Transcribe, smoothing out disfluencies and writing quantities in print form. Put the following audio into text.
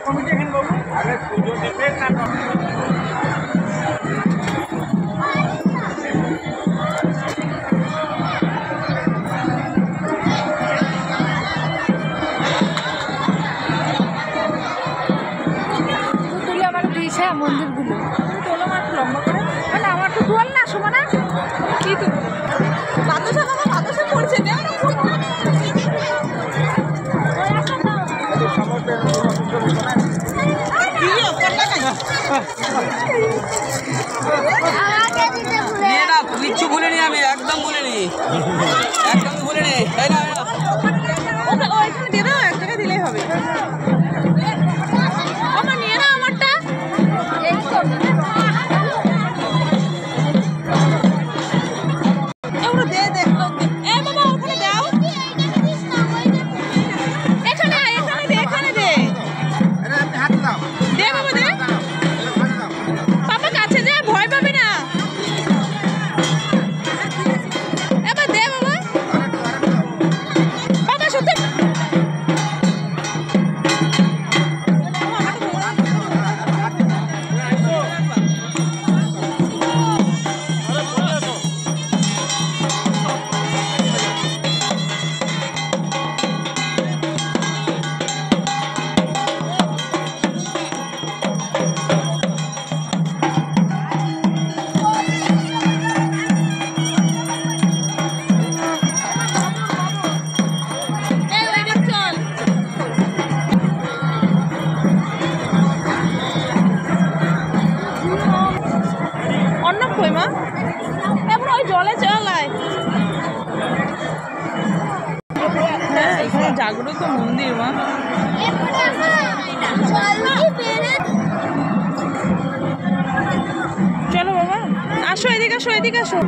committee এখন বাবু আরে পুজো দেবে না তুলে আমার দিয়েছে মন্দিরগুলো তোলো মাত্র লম্বা করে মানে আমার তো তোল না সমানা কি তো বাতাসা বাবা বাতাসা পড়ছে না কিচ্ছু ভুলিনি আমি একদম ভুলিনি একদম ভুলিনি তাই না ওইখানে দিয়ে দাও 1 টাকা দিলেই হবে আমার নিয়ে নাও আমারটা এগুলো দে দে এ বাবা ওখানে দাও এখানে দে এখানে দে দে বাবা দে বাবা কাছে যা ভয় পাবি না এবার দে বাবা বাবা সত্যি কই মা তারপর ওই জলে চলায় হ্যাঁ এখানে জাগ্রত মন্দির মা চলো বাবা আসো এদিকে আসো